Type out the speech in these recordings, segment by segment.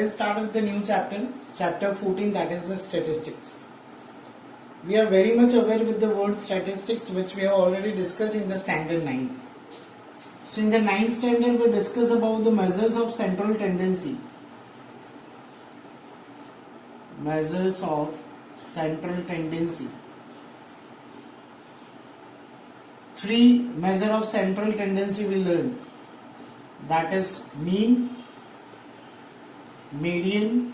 us start with the new chapter, chapter 14, that is the statistics. We are very much aware with the word statistics, which we have already discussed in the standard 9. So in the 9th standard, we discuss about the measures of central tendency. Measures of central tendency. 3 measure of central tendency we learned. That is mean, median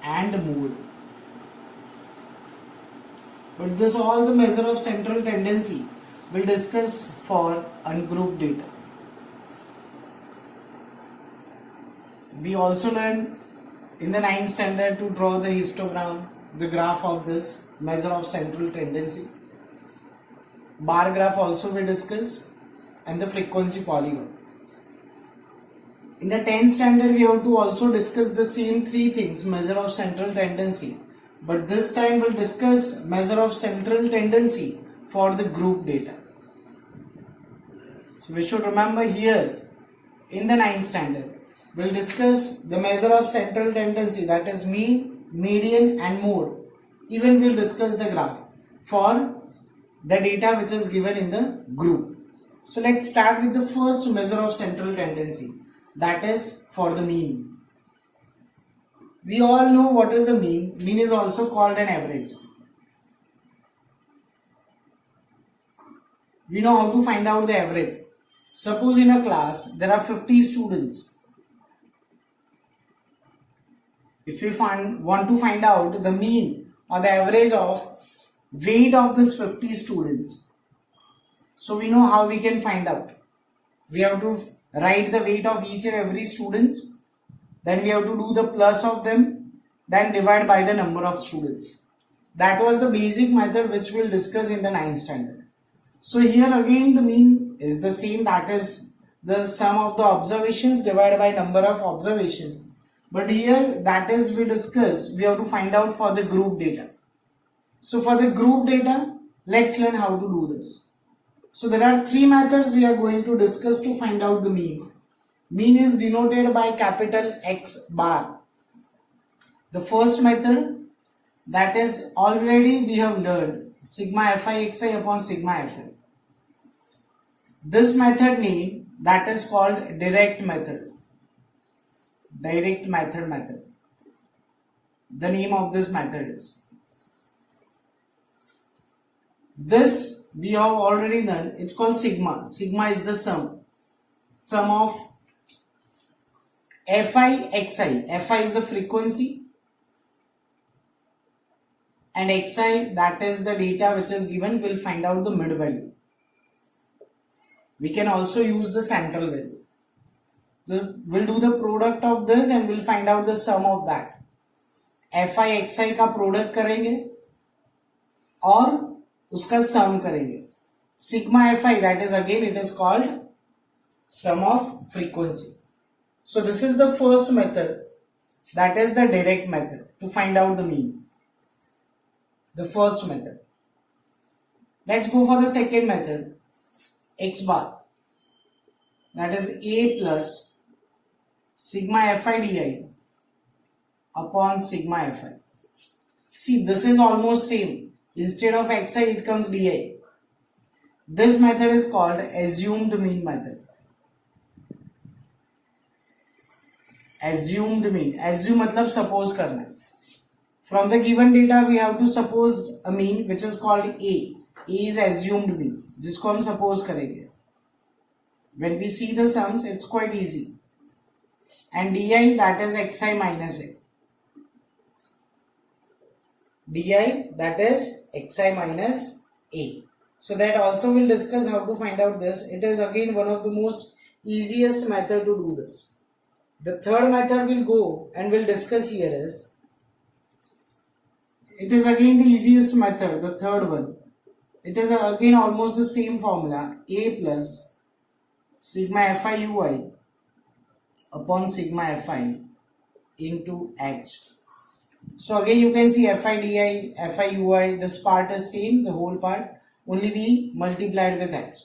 and mode. But this all the measure of central tendency we'll discuss for ungrouped data. We also learned in the 9th standard to draw the histogram, the graph of this measure of central tendency. Bar graph also we discuss, and the frequency polygon. In the 10th standard, we have to also discuss the same 3 things, measure of central tendency. But this time we'll discuss measure of central tendency for the group data. So we should remember here in the 9th standard, we'll discuss the measure of central tendency, that is mean, median and mode. Even we'll discuss the graph for the data which is given in the group. So let's start with the first measure of central tendency, that is for the mean. We all know what is the mean. Mean is also called an average. We know how to find out the average. Suppose in a class there are 50 students. If we want to find out the mean or the average of weight of this 50 students, so we know how we can find out. We have to write the weight of each and every students. Then we have to do the plus of them, then divide by the number of students. That was the basic method which we'll discuss in the 9th standard. So here again the mean is the same, that is the sum of the observations divided by number of observations. But here that is we discuss, we have to find out for the group data. So for the group data, let's learn how to do this. So there are 3 methods we are going to discuss to find out the mean. Mean is denoted by capital X bar. The first method, that is already we have learned, sigma fi xi upon sigma fi. This method name, that is called direct method. Direct method. The name of this method is. This we have already done, it's called sigma. Sigma is the sum of fi xi. Fi is the frequency and xi, that is the data which is given, will find out the mid value. We can also use the central value. We'll do the product of this and we'll find out the sum of that. fi xi का product करेंगे और उसका sum करेंगे. Sigma fi, that is again it is called sum of frequency. So this is the first method, that is the direct method to find out the mean. The first method. Let's go for the second method, X bar. That is A plus sigma fi di upon sigma fi. See, this is almost same. Instead of xi it comes di. This method is called assumed mean method. Assumed mean. Assume मतलब suppose करना. From the given data we have to suppose a mean which is called A. A is assumed mean, जिसको हम suppose करेंगे. When we see the sums, it's quite easy. And di, that is xi minus a. Di, that is xi minus a. So that also we'll discuss how to find out this. It is again one of the most easiest method to do this. The third method we'll go and we'll discuss here is, it is again the easiest method, the third one. It is again almost the same formula, A plus sigma fi ui upon sigma fi into h. So again you can see fi di, fi ui, this part is same, the whole part, only we multiplied with h.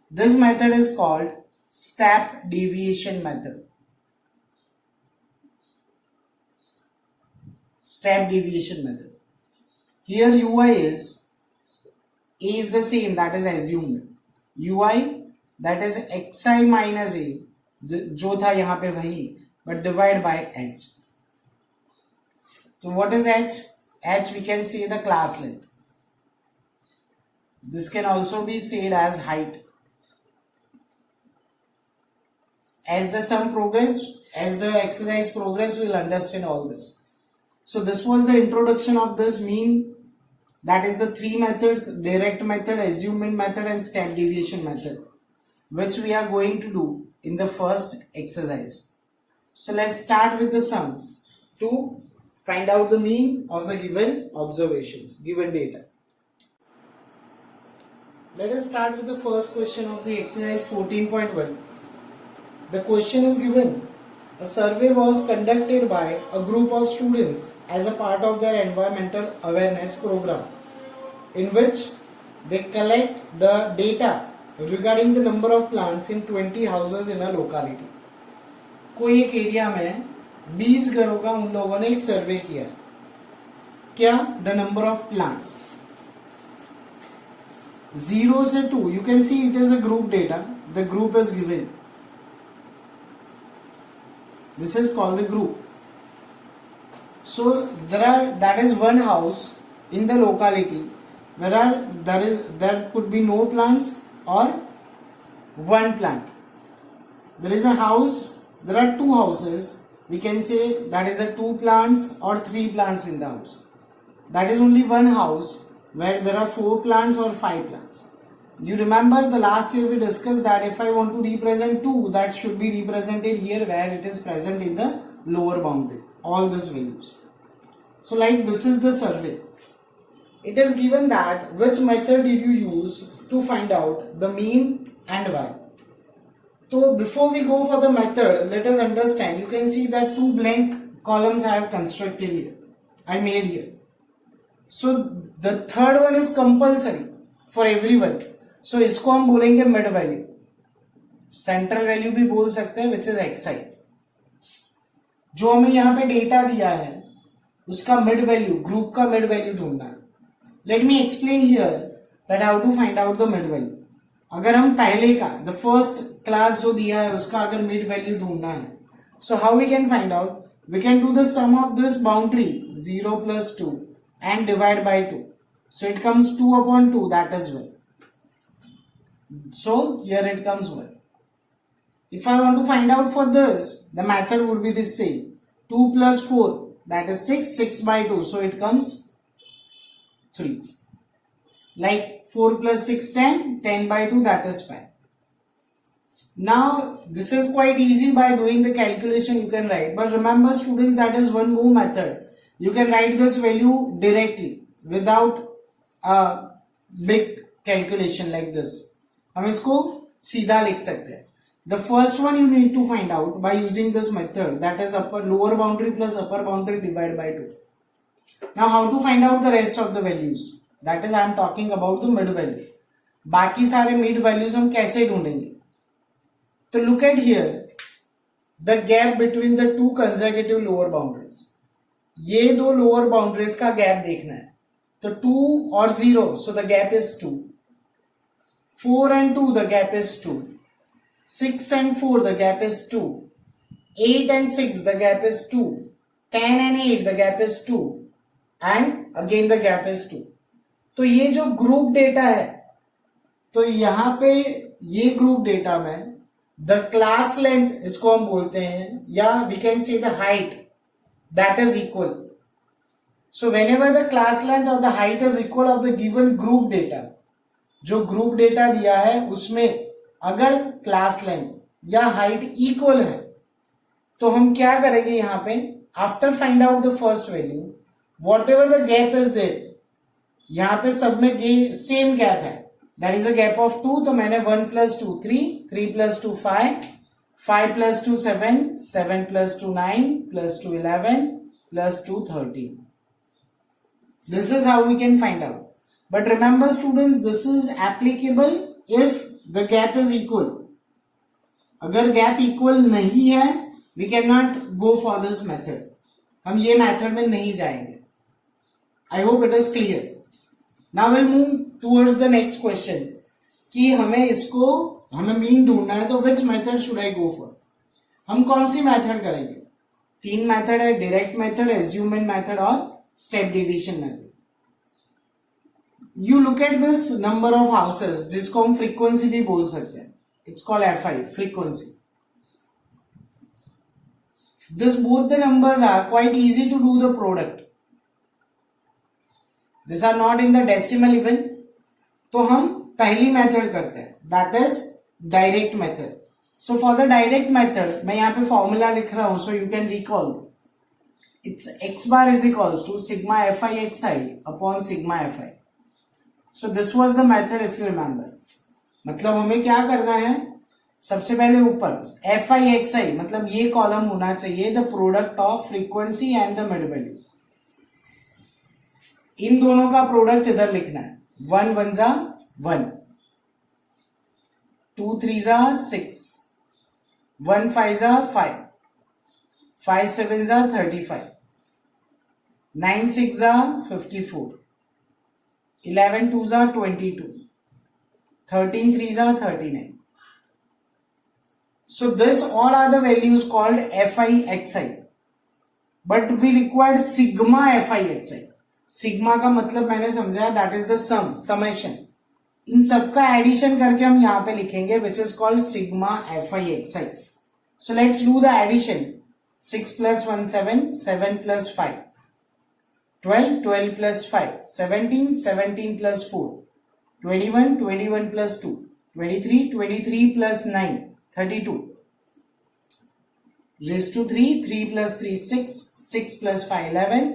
This method is called step deviation method. step deviation method. Here ui is a is the same, that is assumed. ui that is xi minus a, जो था यहाँ पे वही, but divide by h. So what is h? H we can say the class length. This can also be said as height. As the sum progress, as the exercise progress, we'll understand all this. So this was the introduction of this mean. That is the three methods: direct method, assumed method, and step deviation method, which we are going to do in the first exercise. So let's start with the sums to find out the mean of the given observations, given data. Let us start with the first question of the exercise 14.1. The question is given: a survey was conducted by a group of students as a part of their environmental awareness program, in which they collect the data regarding the number of plants in 20 houses in a locality. कोई एक area में 20 घरों का उन लोगों ने एक सर्वे किया. क्या? The number of plants. 0 से 2. You can see it is a group data. The group is given. This is called the group. So that is one house in the locality where there could be no plants or one plant. There is a house, there are two houses. We can say that is a 2 plants or 3 plants in the house. That is only one house where there are 4 plants or 5 plants. You remember the last year we discussed that if I want to represent 2, that should be represented here where it is present in the lower boundary, all these values. So like this is the survey. It is given that which method did you use to find out the mean and why. So before we go for the method, let us understand. You can see that 2 blank columns I have constructed here. I made here. So the third one is compulsory for everyone. So इसको हम बोलेंगे mid value. Central value भी बोल सकते हैं, which is xi. जो हमें यहाँ पे डेटा दिया है उसका मिड वैल्यू, ग्रुप का मिड वैल्यू ढूंढना है. Let me explain here that how to find out the mid value. अगर हम पहले का द फर्स्ट क्लास जो दिया है उसका अगर मिड वैल्यू ढूंढना है, so how we can find out? We can do the sum of this boundary 0 plus 2 and divide by 2. So it comes 2 upon 2, that is 1. So here it comes 1. If I want to find out for this, the method would be the same. 2 plus 4, that is 6, 6 by 2. So it comes 3. Like 4 plus 6, 10, 10 by 2, that is 5. Now this is quite easy. By doing the calculation you can write. But remember students, that is one more method. You can write this value directly without a big calculation like this. हम इसको सीधा लिख सकते हैं. The first one you need to find out by using this method, that is lower boundary plus upper boundary divided by 2. Now how to find out the rest of the values? That is I am talking about the mid value. बाकी सारे mid values हम कैसे ढूंढेंगे? तो look at here, the gap between the 2 consecutive lower boundaries. ये 2 lower boundaries का gap देखना है. तो 2 और 0, so the gap is 2. 4 and 2, the gap is 2. 6 and 4, the gap is 2. 8 and 6, the gap is 2. 10 and 8, the gap is 2. And again the gap is 2. तो ये जो group data है, तो यहां पे ये ग्रुप डेटा में द क्लास लेंथ इसको हम बोलते हैं, या we can say the height, that is equal. So whenever the class length और the height is equal of the given group data, जो ग्रुप डेटा दिया है उसमें अगर क्लास लेंथ या हाइट इक्वल है, तो हम क्या करेंगे यहां पे, after find out the first value, whatever the gap is there, यहां पे सब में सेम गैप है, that is a gap of 2. तो मैंने 1 plus 2 3, 3 plus 2 5, 5 plus 2 7, 7 plus 2 9, plus 2 11, plus 2 13. This is how we can find out. But remember students, this is applicable if the gap is equal. अगर gap equal नहीं है, we cannot go for this method. हम ये method में नहीं जाएंगे. I hope it is clear. Now will move towards the next question कि हमें मीन ढूंढना है, तो which method should I go for. हम कौन सी मेथड करेंगे. 3 मेथड है, डायरेक्ट मेथड, एज्यूमेंट मेथड और step division method. You look at this number of houses जिसको हम फ्रीक्वेंसी भी बोल सकते हैं. It's called FI, frequency. This both the numbers are quite easy to do the product. These are not in the decimal even. तो हम पहली method करते हैं, that is direct method. So for the direct method मैं यहाँ पे formula लिख रहा हूं, so you can recall. It's x bar is equals to sigma fi xi upon sigma fi. So this was the method if you remember. मतलब हमें क्या करना है, सबसे पहले ऊपर एफ आई एक्स आई मतलब ये कॉलम होना चाहिए the product of frequency and the mid value. इन दोनों का प्रोडक्ट इधर लिखना है. 1 1 जा 1, 2 3 जा 6, 1 5 जा 5, 5 7 जा 35, 9 6 जा 54, 11 2 जा 22, 13 3 जा 39. So this all are the values called FI/XI, but we required sigma FI/XI. Sigma का मतलब मैंने समझाया, that is the sum, summation. इन सबका एडिशन करके हम यहां पे लिखेंगे which is called sigma FI/XI. So let's do the addition. 6 plus 1 7, 7 plus 5, 12, 12 plus 5, 17, 17 plus 4, 21, 21 plus 2, 23, 23 plus 9, 32. Raised to 3, 3 plus 3 6, 6 plus 5 11,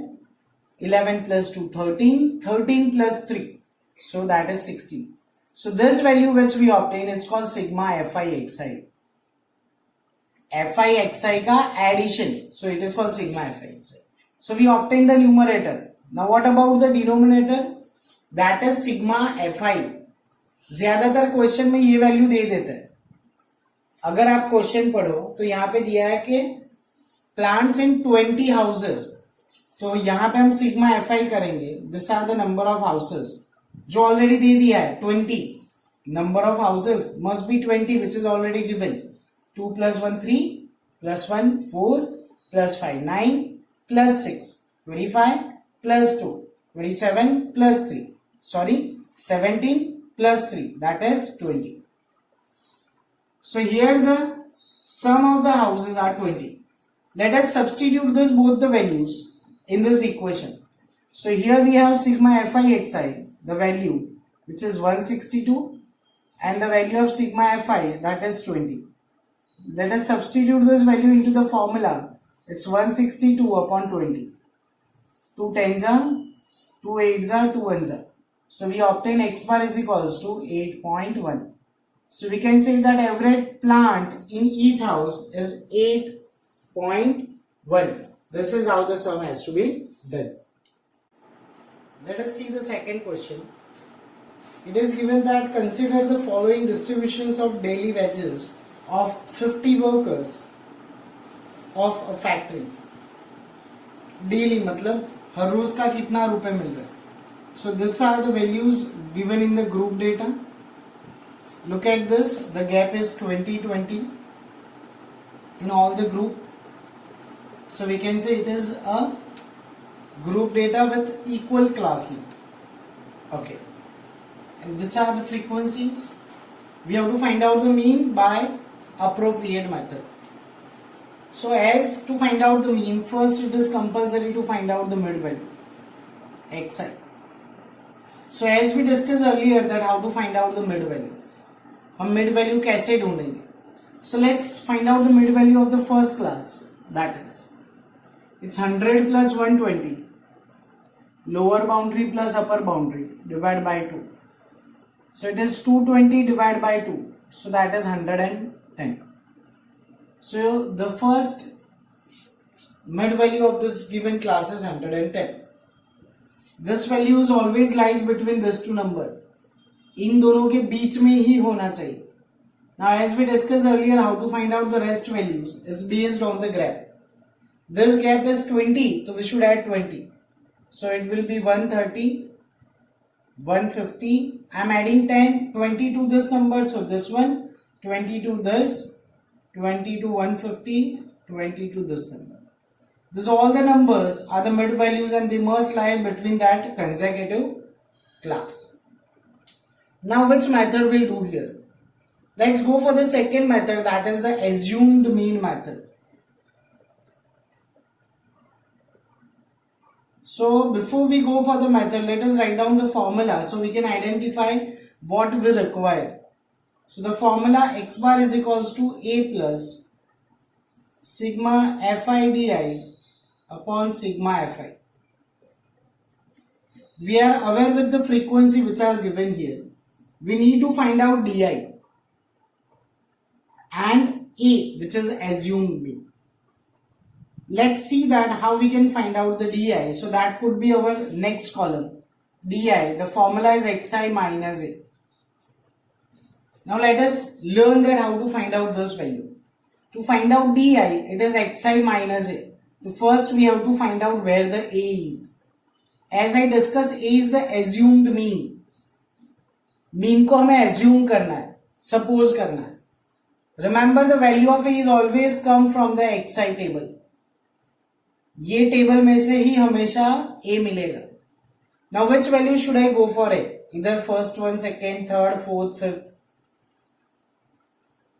11 plus 2 13, 13 plus 3, so that is 16. So this value which we obtain, it's called sigma FI/XI. FI/XI का addition, so it is called sigma FI/XI. So we obtain the numerator. Now what about the denominator? That is sigma FI. ज्यादातर question में ये value दे देता है. अगर आप question पढ़ो तो यहाँ पे दिया है कि प्लांट्स इन 20 हाउसेस, तो यहाँ पे हम सिग्मा FI करेंगे. This are the number of houses जो ऑलरेडी दे दिया है 20. Number of houses must be 20 which is already given. 2 plus 1 3 plus 1 4 plus 5 9 plus 6 25 plus 2 27 plus 3 17 plus 3, that is 20. So here the sum of the houses are 20. Let us substitute this both the values in this equation. So here we have sigma FI/XI, the value which is 162, and the value of sigma FI, that is 20. Let us substitute this value into the formula. It's 162 upon 20. 2 tens are, 2 8s are, 2 1s are. So we obtain x bar is equals to 8.1. So we can say that average plant in each house is 8.1. This is how the sum has to be done. Let us see the second question. It is given that consider the following distributions of daily wages of 50 workers of a factory. Daily मतलब हर रोज का कितना रुपए मिल रहा है. So these are the values given in the group data. Look at this, the gap is 20-20 in all the group. So we can say it is a group data with equal class length. Okay. And these are the frequencies. We have to find out the mean by appropriate method. So as to find out the mean, first it is compulsory to find out the mid value, xi. So as we discussed earlier that how to find out the mid value. हम mid value कैसे ढूंढेंगे. So let's find out the mid value of the first class, that is its 100 plus 120, lower boundary plus upper boundary divide by 2. So it is 220 divide by 2, so that is 110. So the first mid value of this given class is 110. This value is always lies between this two number. इन दोनों के बीच में ही होना चाहिए. Now as we discussed earlier, how to find out the rest values is based on the graph. This gap is 20, so we should add 20. So it will be 130, 150. I'm adding 10, 20 to this number, so this one, 20 to this, 20 to 150, 20 to this number. This all the numbers are the mid values and they must lie between that consecutive class. Now which method we'll do here? Let's go for the second method, that is the assumed mean method. So before we go for the method, let us write down the formula so we can identify what we require. So the formula x bar is equals to a plus sigma fi di upon sigma fi. We are aware with the frequency which are given here. We need to find out di and a, which is assumed mean. Let's see that how we can find out the di. So that would be our next column. Di, the formula is xi minus a. Now let us learn that how to find out this value. To find out di, it is xi minus a. So first we have to find out where the a is. As I discussed, a is the assumed mean. Mean को हमें assume करना है, suppose करना है. Remember the value of a is always come from the xi table. ये table में से ही हमेशा a मिलेगा. Now which value should I go for a? Either first one, second, third, fourth, fifth.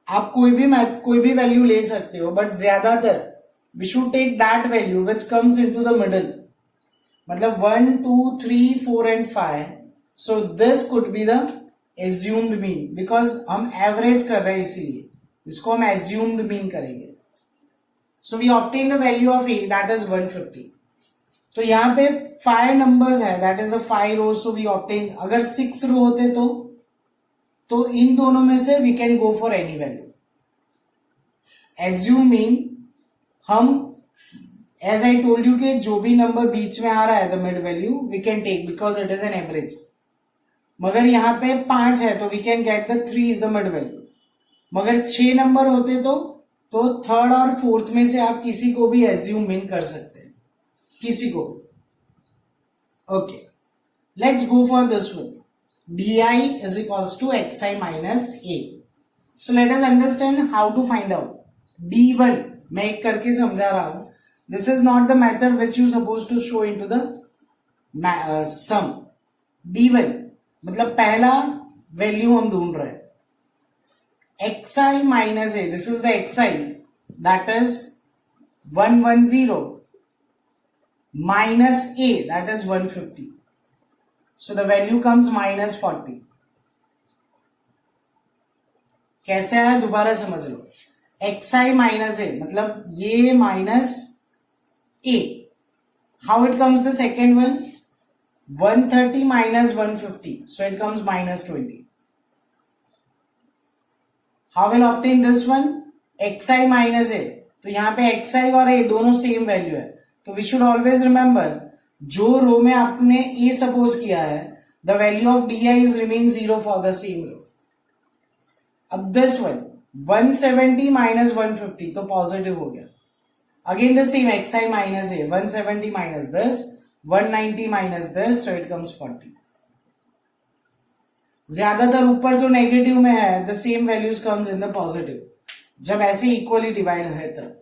आप कोई भी वैल्यू ले सकते हो, बट ज्यादातर we should take that value which comes into the middle. मतलब 1, 2, 3, 4 and 5. So this could be the assumed mean because हम average कर रहे हैं इसीलिए इसको हम assumed mean करेंगे. So we obtain the value of a, that is 150. तो यहाँ पे 5 numbers है, that is the 5 rows. So we obtain, अगर 6 row होते तो इन दोनों में से we can go for any value. Assume mean हम as I told you कि जो भी नंबर बीच में आ रहा है the mid value we can take because it is an average. मगर यहाँ पे 5 है तो we can get the 3 is the mid value. मगर 6 नंबर होते तो थर्ड और फोर्थ में से आप किसी को भी एज्यूम मीन कर सकते हैं, किसी को. Okay, let's go for this one. di is equals to xi minus a. So let us understand how to find out. d1 मैं एक करके समझा रहा हूं. This is not the method which you supposed to show into the sum. d1 मतलब पहला value हम ढूंढ रहे हैं. xi minus a, this is the xi, that is 110 minus a, that is 150. So the value comes minus 40. कैसे आया दोबारा समझ लो. xi minus a मतलब ये minus a. How it comes the second one? 130 minus 150, so it comes minus 20. How will obtain this one? xi minus a. तो यहाँ पे xi और a दोनों सेम वैल्यू है, तो वी शुड ऑलवेज रिमेंबर जो रो में आपने a सपोज किया है the value of di is remain 0 for the same row. अब दिस वन 170 माइनस 150 तो पॉजिटिव हो गया. Again the same xi minus a, 170 minus this, 190 minus this, so it comes 40. ज्यादातर ऊपर जो नेगेटिव में है the same values comes in the positive. जब ऐसे इक्वली डिवाइड है तब.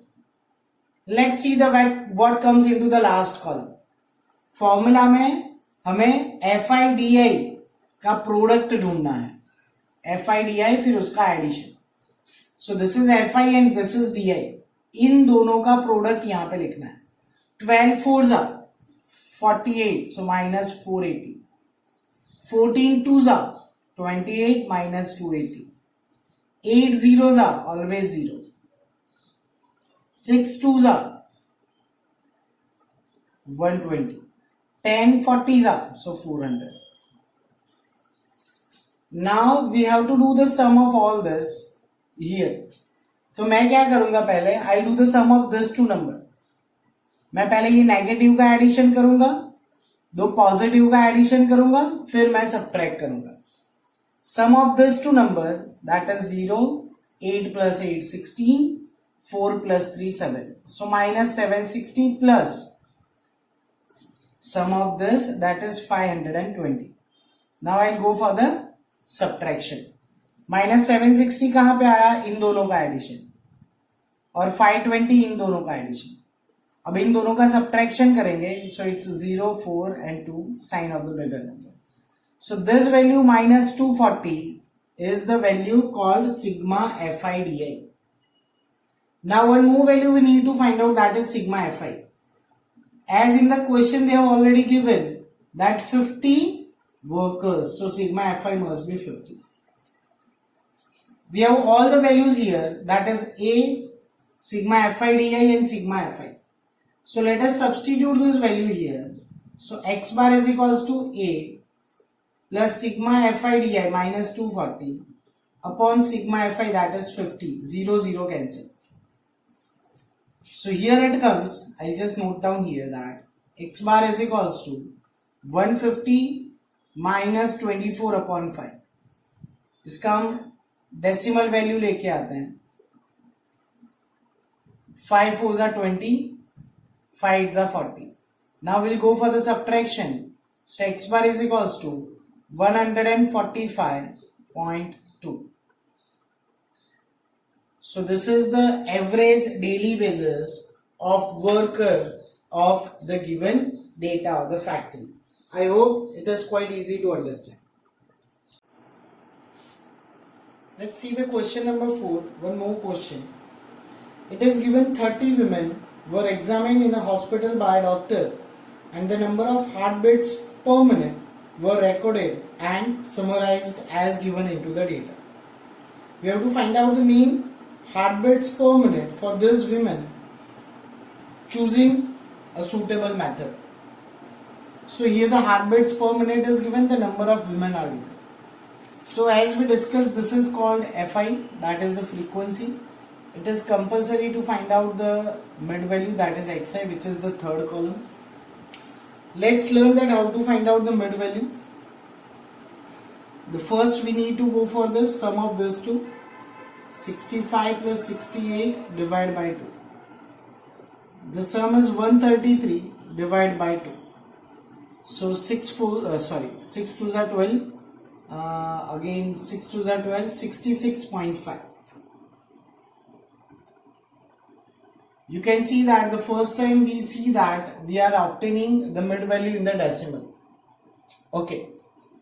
Let's see the what comes into the last column. Formula में हमें fi di का प्रोडक्ट ढूंढना है. fi di फिर उसका addition. So this is fi and this is di. इन दोनों का प्रोडक्ट यहां पे लिखना है. 12 4s are 48, so minus 480. 14 2s are 28 minus 280. 8 zeros are always 0. 6 2s are 120. 10 40s are so 400. Now we have to do the sum of all this here. तो मैं क्या करूंगा पहले I'll do the sum of this two number. मैं पहले ये negative का addition करूंगा, दो पॉजिटिव का एडिशन करूंगा, फिर मैं सबट्रैक्ट करूंगा. Sum of this two number that is 0, 8 plus 8 16, 4 plus 3 7. So minus 760 plus sum of this, that is 520. Now I'll go for the subtraction. minus 760 कहाँ पे आया? इन दोनों का एडिशन, और 520 इन दोनों का एडिशन. अब इन दोनों का सब्ट्रैक्शन करेंगे, so it's 0 4 and 2 sign of the bigger number. So this value minus 240 is the value called sigma FIDI. Now one more value we need to find out, that is sigma FI. As in the question they have already given that 50 workers, so sigma FI must be 50. We have all the values here, that is A, sigma FIDI and sigma FI. So let us substitute this value here. So x bar is equals to A plus sigma FIDI minus 240 upon sigma FI, that is 50. 0 0 cancel. So here it comes, I'll just note down here that x bar is equals to 150 minus 24 upon 5. इसका हम decimal value लेके आते हैं. 5 4s are 20, 5 8s are 40. Now we'll go for the subtraction. So x bar is equals to 145.2. So this is the average daily wages of worker of the given data of the factory. I hope it is quite easy to understand. Let's see the question number 4. One more question. It is given 30 women were examined in a hospital by a doctor and the number of heartbeats per minute were recorded and summarized as given into the data. We have to find out the mean heartbeats per minute for this women choosing a suitable method. So here the heartbeats per minute is given, the number of women are given. So as we discussed, this is called FI, that is the frequency. It is compulsory to find out the mid value, that is XI, which is the third column. Let's learn that how to find out the mid value. The first we need to go for this sum of these two. 65 plus 68 divided by 2. The sum is 133 divided by 2. So 6 2s are 12. Again 6 2s are 12. 66.5. You can see that the first time we see that we are obtaining the mid value in the decimal. Okay.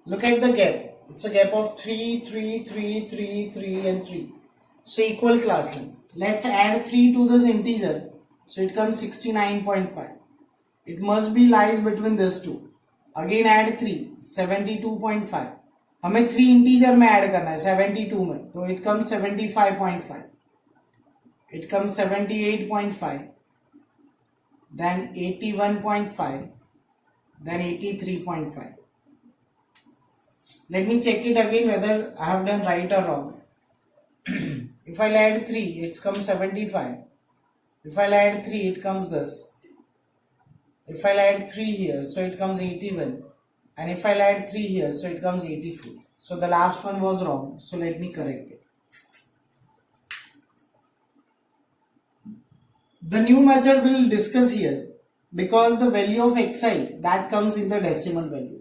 Look at the gap. It's a gap of 3, 3, 3, 3, 3 and 3. So equal class length. Let's add 3 to this integer. So it comes 69.5. It must be lies between these two. Again add 3, 72.5. हमें 3 integer में add करना है 72 में. तो it comes 75.5. It comes 78.5. Then 81.5. Then 83.5. Let me check it again whether I have done right or wrong. If I'll add 3, it comes 75. If I'll add 3, it comes this. If I'll add 3 here, so it comes 81. And if I'll add 3 here, so it comes 84. So the last one was wrong. So let me correct it. The new method we'll discuss here because the value of xi that comes in the decimal value.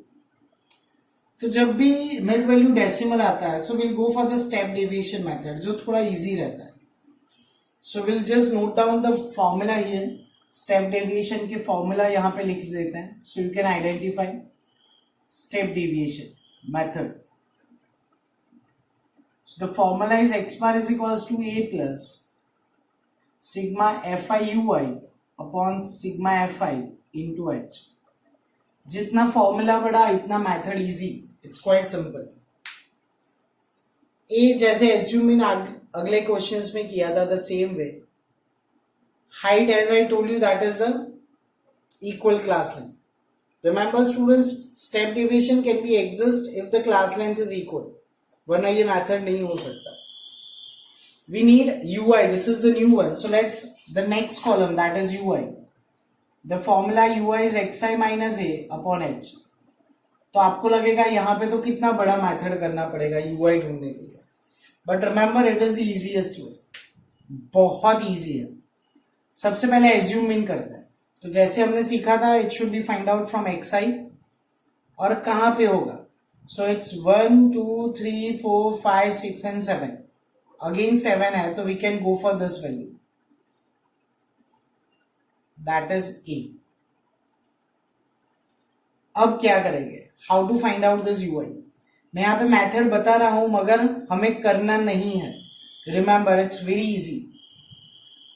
तो जब भी mid value decimal आता है so will go for the step deviation method जो थोड़ा easy रहता है. So will just note down the formula here. Step deviation के फॉर्मूला यहाँ पे लिख देते हैं. So you can identify step deviation method. So the formula is x bar is equals to a plus sigma f i u i upon sigma f i into h. जितना formula बड़ा इतना method easy. It's quite simple. ए जैसे assume इन अगले questions में किया था the same way. Height as I told you that is the equal class length. Remember students step deviation can be exist if the class length is equal, वरना ये method नहीं हो सकता. We need ui. This is the new one. So let's the next column, that is ui. The formula ui is xi minus a upon h. तो आपको लगेगा यहाँ पे तो कितना बड़ा मेथड करना पड़ेगा ui ढूंढने के लिए. But remember it is the easiest way. बहुत इजी है. सबसे पहले एज्यूम इन करते हैं. तो जैसे हमने सीखा था, it should be find out from xi, और कहां पे होगा. So it's 1 2 3 4 5 6 and 7. अगेन 7 है, तो we can go for this value, that is a. अब क्या करेंगे, how to find out this ui. मैं यहाँ पे मेथड बता रहा हूं, मगर हमें करना नहीं है. Remember, it's very easy.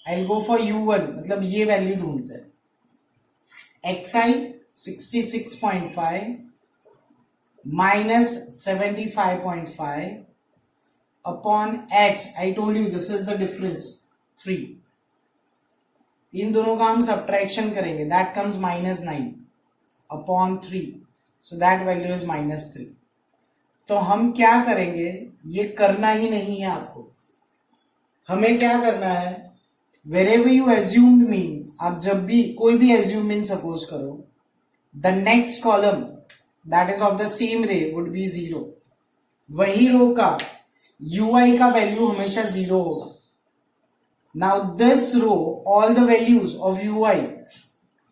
I will go for u1, मतलब ये वैल्यू ढूंढते हैं. xi 66.5 minus 75.5 upon h. I told you this is the difference, 3. इन दोनों का हम सब्ट्रैक्शन करेंगे, that comes -9 upon 3. So that value is -3. तो हम क्या करेंगे, ये करना ही नहीं है आपको. हमें क्या करना है, wherever you assumed mean, आप जब भी कोई भी assume mean सपोज करो, the next column that is of the same ray would be 0. वही रो का ui का वैल्यू हमेशा 0 होगा. Now this row, all the values of ui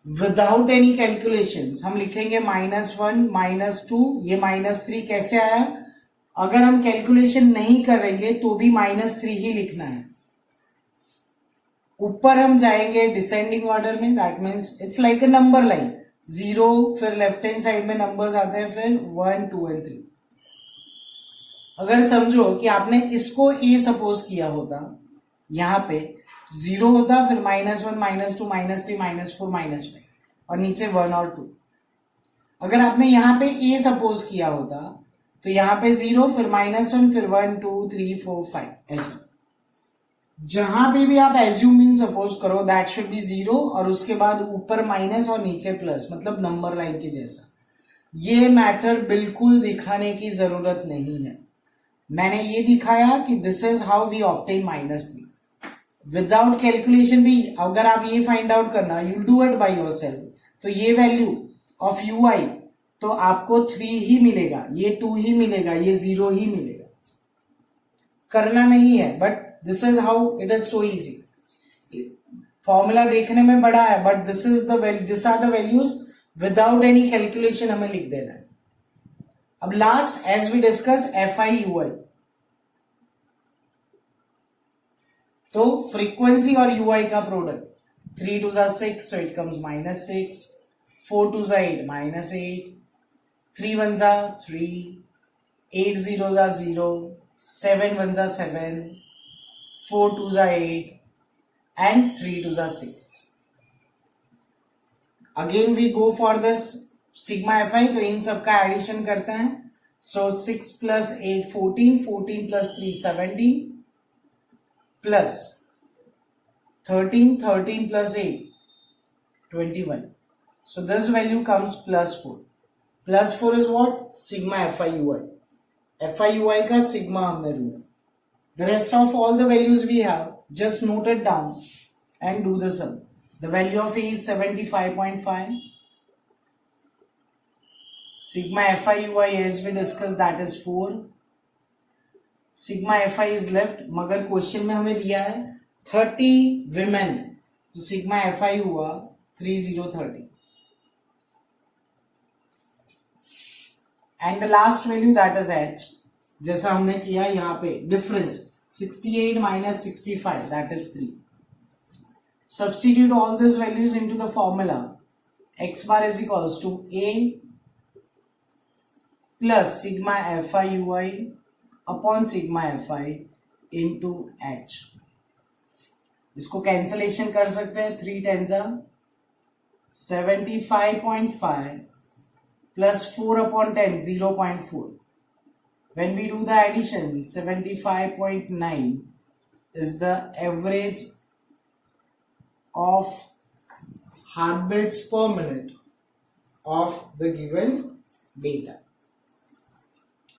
without any calculations, हम लिखेंगे -1 -2. ये -3 कैसे आया, अगर हम कैलकुलेशन नहीं करेंगे तो भी -3 ही लिखना है. ऊपर हम जाएंगे डिसेंडिंग ऑर्डर में, that means it's like a number line. 0, फिर लेफ्ट हैंड साइड में नंबर्स आते हैं, फिर 1 2 एंड 3. अगर समझो कि आपने इसको ए सपोज किया होता, यहां पे 0 होता, फिर -1 -2 -3 -4 -5, और नीचे 1 और 2. अगर आपने यहां पे ए सपोज किया होता, तो यहां पे 0, फिर -1, फिर 1 2 3 4 5, ऐसा. जहां पे भी आप एज्यूम इन सपोज करो, दैट शुड बी 0, और उसके बाद ऊपर माइनस और नीचे प्लस, मतलब नंबर लाइन के जैसा. ये मेथड बिल्कुल दिखाने की जरूरत नहीं है. मैंने ये दिखाया कि this is how we obtain -3 without calculation. भी अगर आप ये फाइंड आउट करना, you do it by yourself, तो ये वैल्यू ऑफ ui तो आपको 3 ही मिलेगा, ये 2 ही मिलेगा, ये 0 ही मिलेगा. करना नहीं है, but this is how it is so easy. Formula देखने में बड़ा है, but this are the values without any calculation हमें लिख देना है. अब last, as we discuss fi ui, तो फ्रीक्वेंसी और ui का product, 3 2 6, so it comes -6, 4 2 8 -8, 3 1 3, 8 0 0, 7 1 7, 4 2 8, and 3 2 6. Again we go for this sigma fi, तो इन सबका एडिशन करते हैं. So 6 plus 8 14, 14 plus 3 17, plus 13, 13 plus 8 21. So this value comes +4. +4 is what? Sigma fi ui. fi ui का sigma हमने ढूंढा. The rest of all the values we have, just note it down and do the sum. The value of A is 75.5. Sigma fi ui, as we discussed, that is 4. Sigma fi is left, मगर question में हमें दिया है 30 women, तो sigma fi हुआ 3030. And the last value, that is h, जैसा हमने किया यहाँ पे, difference 68 minus 65, that is 3. Substitute all these values into the formula. X bar is equals to A plus sigma fi ui upon sigma fi into h. इसको cancellation कर सकते हैं, 3 10 75.5 plus 4 upon 10, 0.4. When we do the addition, 75.9 is the average of heartbeats per minute of the given data.